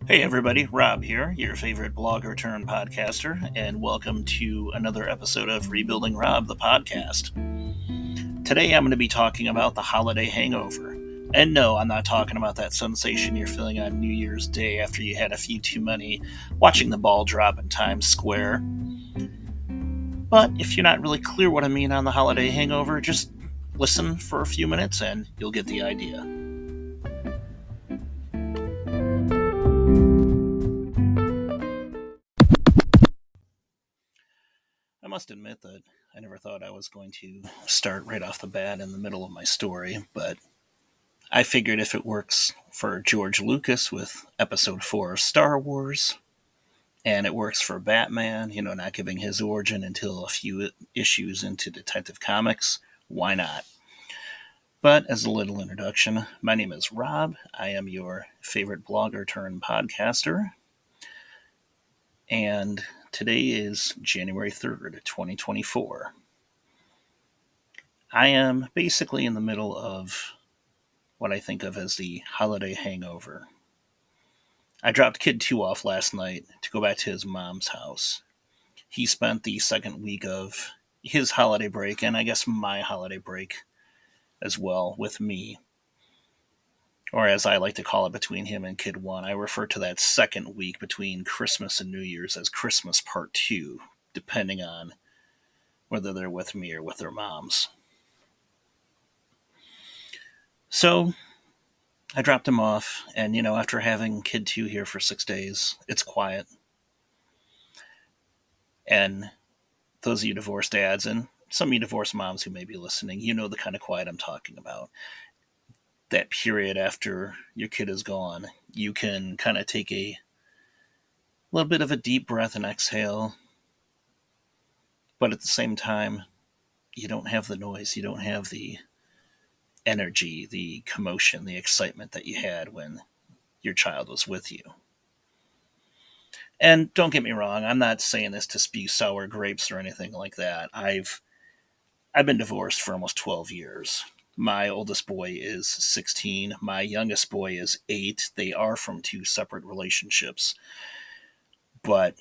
Hey everybody, Rob here, your favorite blogger turned podcaster, and welcome to another episode of Rebuilding Rob, the podcast. Today I'm going to be talking about the Holiday Hangover. And no, I'm not talking about that sensation you're feeling on New Year's Day after you had a few too many watching the ball drop in Times Square. But if you're not really clear what I mean on the Holiday Hangover, just listen for a few minutes and you'll get the idea. I must admit that I never thought I was going to start right off the bat in the middle of my story, but I figured if it works for George Lucas with episode 4 of Star Wars, and it works for Batman, not giving his origin until a few issues into Detective Comics, why not? But as a little introduction, my name is Rob. I am your favorite blogger turned podcaster. And today is January 3rd, 2024. I am basically in the middle of what I think of as the holiday hangover. I dropped Kid 2 off last night to go back to his mom's house. He spent the second week of his holiday break, and I guess my holiday break as well, with me. Or as I like to call it, between him and Kid 1. I refer to that second week between Christmas and New Year's as Christmas Part 2, depending on whether they're with me or with their moms. So I dropped him off, and after having Kid 2 here for 6 days, it's quiet. And those of you divorced dads, and some of you divorced moms who may be listening, you know the kind of quiet I'm talking about. That period after your kid is gone, you can kind of take a little bit of a deep breath and exhale, but at the same time, you don't have the noise, you don't have the energy, the commotion, the excitement that you had when your child was with you. And don't get me wrong, I'm not saying this to spew sour grapes or anything like that. I've been divorced for almost 12 years. My oldest boy is 16. My youngest boy is 8. They are from 2 separate relationships. But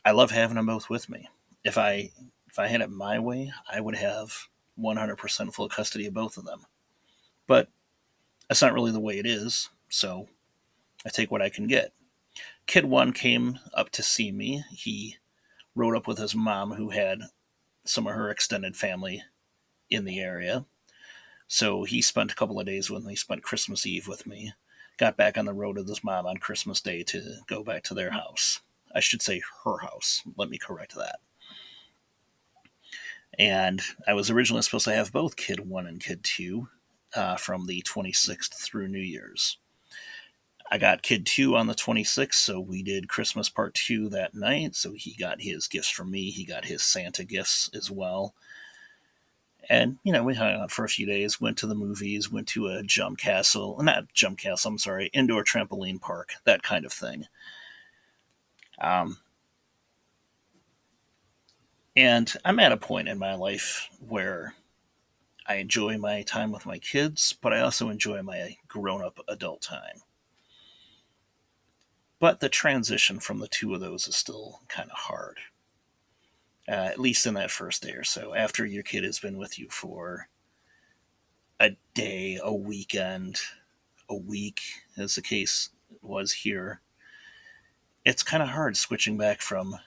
I love having them both with me. If I had it my way, I would have 100% full custody of both of them. But that's not really the way it is, so I take what I can get. Kid 1 came up to see me. He rode up with his mom, who had some of her extended family in the area. So he spent a couple of days with me, spent Christmas Eve with me, got back on the road with his mom on Christmas Day to go back to their house. I should say her house. Let me correct that. And I was originally supposed to have both Kid 1 and Kid 2 from the 26th through New Year's. I got Kid 2 on the 26th, so we did Christmas Part 2 that night. So he got his gifts from me. He got his Santa gifts as well. And, we hung out for a few days, went to the movies, went to a indoor trampoline park, that kind of thing. And I'm at a point in my life where I enjoy my time with my kids, but I also enjoy my grown-up adult time. But the transition from the two of those is still kind of hard. At least in that first day or so, after your kid has been with you for a day, a weekend, a week, as the case was here, it's kind of hard switching back from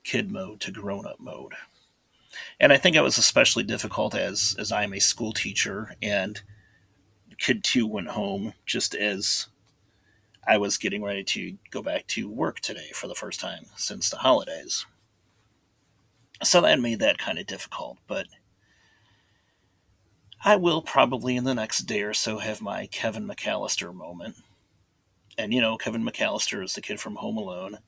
kid mode to grown-up mode. And I think it was especially difficult as I'm a school teacher, and Kid 2 went home just as I was getting ready to go back to work today for the first time since the holidays. So that made that kind of difficult, but I will probably in the next day or so have my Kevin McAllister moment. And Kevin McAllister is the kid from Home Alone.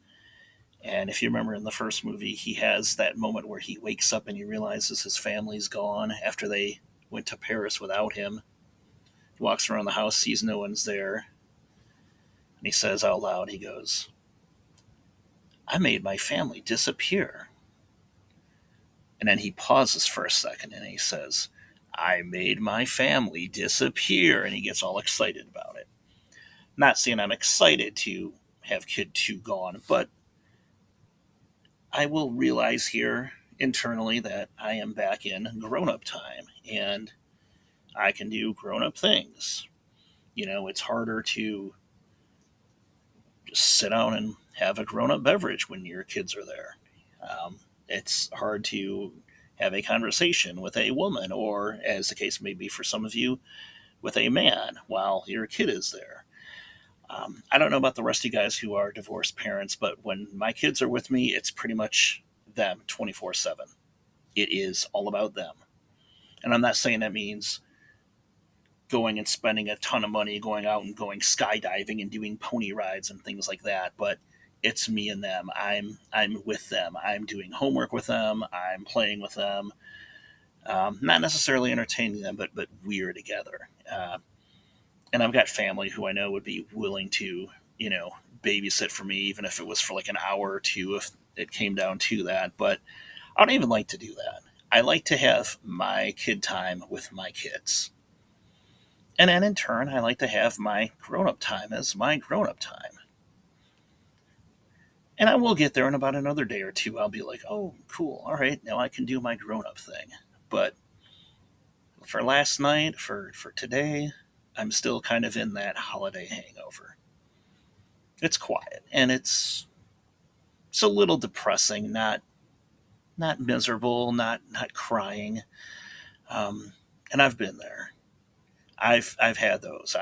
And if you remember in the first movie, he has that moment where he wakes up and he realizes his family's gone after they went to Paris without him. He walks around the house, sees no one's there, and he says out loud, he goes, "I made my family disappear." And then he pauses for a second and he says, "I made my family disappear." And he gets all excited about it. Not saying I'm excited to have kid two gone, but I will realize here internally that I am back in grown up time and I can do grown up things. It's harder to just sit down and have a grown up beverage when your kids are there. It's hard to have a conversation with a woman, or as the case may be for some of you, with a man while your kid is there. I don't know about the rest of you guys who are divorced parents, but when my kids are with me, it's pretty much them 24/7. It is all about them. And I'm not saying that means going and spending a ton of money, going out and going skydiving and doing pony rides and things like that, but it's me and them. I'm with them. I'm doing homework with them. I'm playing with them. Not necessarily entertaining them, but we're together. And I've got family who I know would be willing to, you know, babysit for me, even if it was for like an hour or two, if it came down to that. But I don't even like to do that. I like to have my kid time with my kids. And then in turn, I like to have my grown up time as my grown up time. And I will get there in about another day or two. I'll be like, oh, cool. All right. Now I can do my grown up thing. But for last night, for today, I'm still kind of in that holiday hangover. It's quiet and it's a little depressing, not miserable, not crying. Um, and I've been there. I've had those.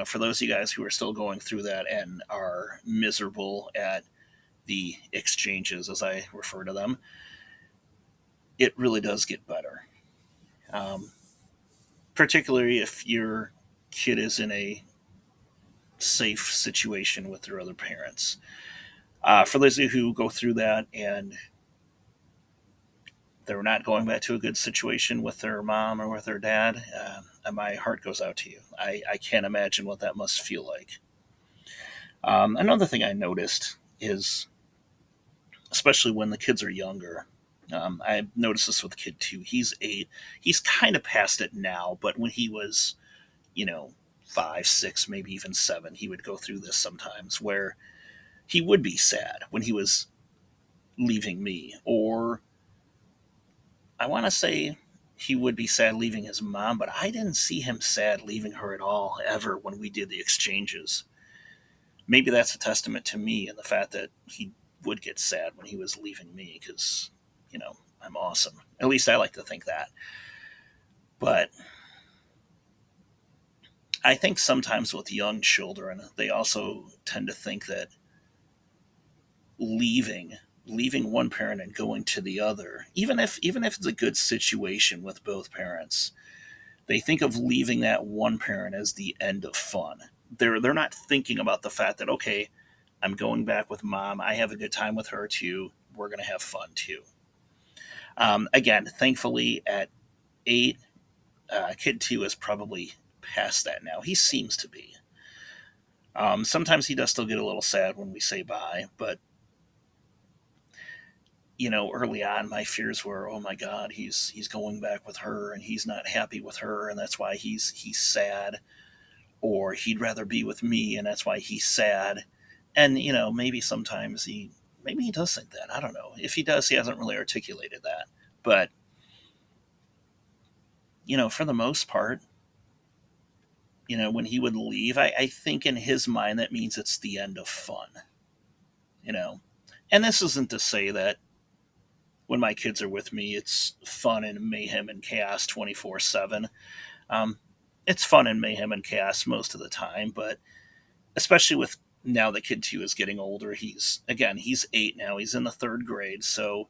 For those of you guys who are still going through that and are miserable at the exchanges, as I refer to them, it really does get better. Um, Particularly if your kid is in a safe situation with their other parents. For those of you who go through that and they're not going back to a good situation with their mom or with their dad, my heart goes out to you. I can't imagine what that must feel like. Another thing I noticed is, especially when the kids are younger, I noticed this with kid two. He's 8. He's kind of past it now, but when he was, you know, 5, 6, maybe even 7, he would go through this sometimes where he would be sad when he was leaving me, or I want to say he would be sad leaving his mom, but I didn't see him sad leaving her at all ever when we did the exchanges. Maybe that's a testament to me and the fact that he would get sad when he was leaving me because, I'm awesome. At least I like to think that. But I think sometimes with young children, they also tend to think that leaving leaving one parent and going to the other, even if it's a good situation with both parents, they think of leaving that one parent as the end of fun. They're not thinking about the fact that, okay, I'm going back with mom. I have a good time with her too. We're gonna have fun too. Again, thankfully at 8, kid 2 is probably past that now. He seems to be. Sometimes he does still get a little sad when we say bye, but early on, my fears were, oh my God, he's going back with her, and he's not happy with her, and that's why he's sad, or he'd rather be with me, and that's why he's sad. And maybe sometimes maybe he does think that. I don't know. If he does, he hasn't really articulated that. But for the most part, when he would leave, I think in his mind that means it's the end of fun. You know, and this isn't to say that when my kids are with me, it's fun and mayhem and chaos 24/7. Um, it's fun and mayhem and chaos most of the time, but especially with now the kid too is getting older. He's 8 now. He's in the 3rd grade, so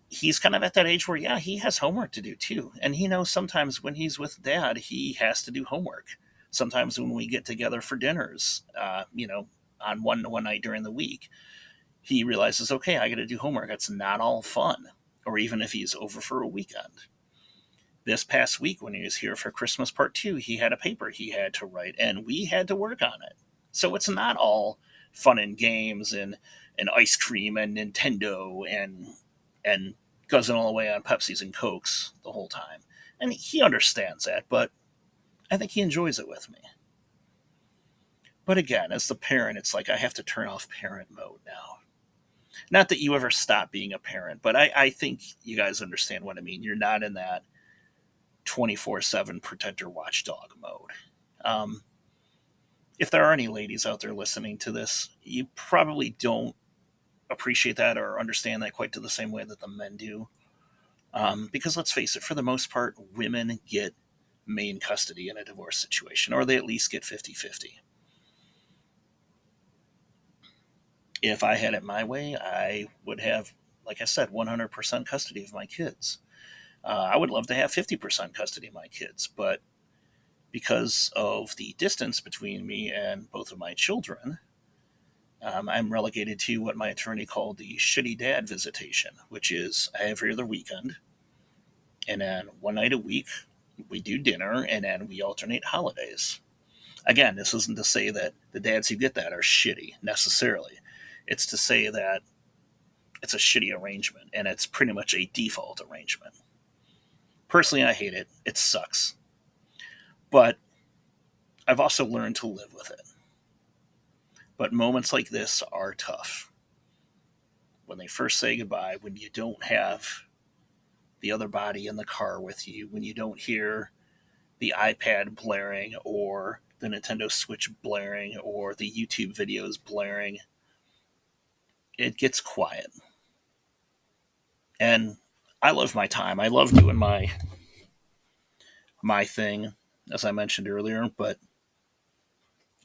he's kind of at that age where yeah, he has homework to do too, and he knows sometimes when he's with dad, he has to do homework. Sometimes when we get together for dinners, on one night during the week, he realizes, okay, I got to do homework. It's not all fun. Or even if he's over for a weekend. This past week, when he was here for Christmas part 2, he had a paper he had to write, and we had to work on it. So it's not all fun and games and ice cream and Nintendo and guzzling all the way on Pepsis and Cokes the whole time. And he understands that, but I think he enjoys it with me. But again, as the parent, it's like I have to turn off parent mode now. Not that you ever stop being a parent, but I think you guys understand what I mean. You're not in that 24/7 protector watchdog mode. Um, if there are any ladies out there listening to this, you probably don't appreciate that or understand that quite to the same way that the men do. Because let's face it, for the most part, women get main custody in a divorce situation, or they at least get 50-50. If I had it my way, I would have, like I said, 100% custody of my kids. I would love to have 50% custody of my kids, but because of the distance between me and both of my children, I'm relegated to what my attorney called the shitty dad visitation, which is every other weekend. And then one night a week, we do dinner, and then we alternate holidays. Again, this isn't to say that the dads who get that are shitty necessarily. It's to say that it's a shitty arrangement, and it's pretty much a default arrangement. Personally, I hate it. It sucks. But I've also learned to live with it. But moments like this are tough. When they first say goodbye, when you don't have the other body in the car with you, when you don't hear the iPad blaring or the Nintendo Switch blaring or the YouTube videos blaring, it gets quiet. And I love my time. I love doing my thing, as I mentioned earlier, but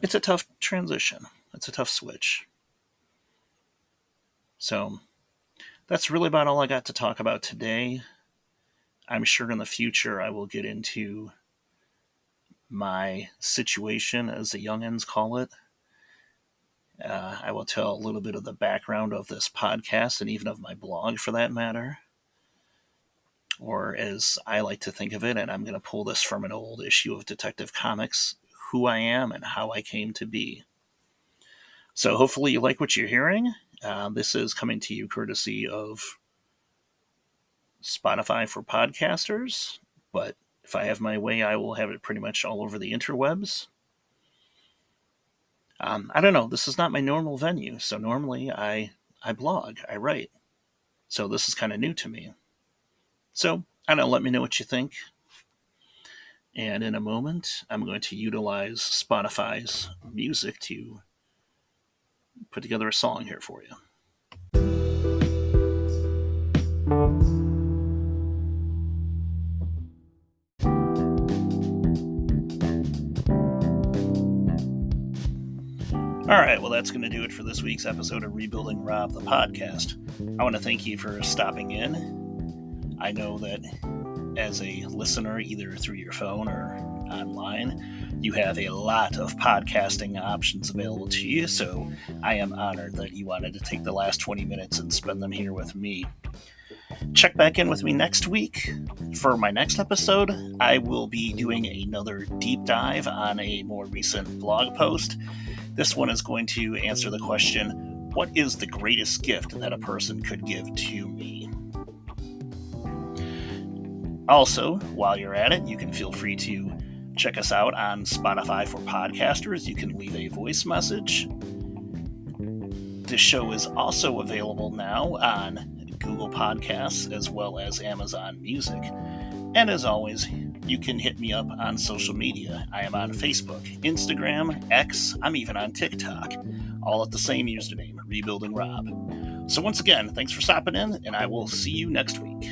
it's a tough transition. It's a tough switch. So that's really about all I got to talk about today. I'm sure in the future I will get into my situation, as the youngins call it. I will tell a little bit of the background of this podcast and even of my blog for that matter. Or as I like to think of it, and I'm going to pull this from an old issue of Detective Comics, who I am and how I came to be. So hopefully you like what you're hearing. This is coming to you courtesy of Spotify for podcasters, but if I have my way, I will have it pretty much all over the interwebs. I don't know. This is not my normal venue, so normally I blog, I write. So this is kind of new to me. So, I don't know, let me know what you think. And in a moment, I'm going to utilize Spotify's music to put together a song here for you. All right, well, that's going to do it for this week's episode of Rebuilding Rob, the podcast. I want to thank you for stopping in. I know that as a listener, either through your phone or online, you have a lot of podcasting options available to you, so I am honored that you wanted to take the last 20 minutes and spend them here with me. Check back in with me next week. For my next episode, I will be doing another deep dive on a more recent blog post. This one is going to answer the question, what is the greatest gift that a person could give to me? Also, while you're at it, you can feel free to check us out on Spotify for podcasters. You can leave a voice message. This show is also available now on Google Podcasts as well as Amazon Music. And as always, you can hit me up on social media. I am on Facebook, Instagram, X, I'm even on TikTok, all at the same username, Rebuilding Rob. So once again, thanks for stopping in, and I will see you next week.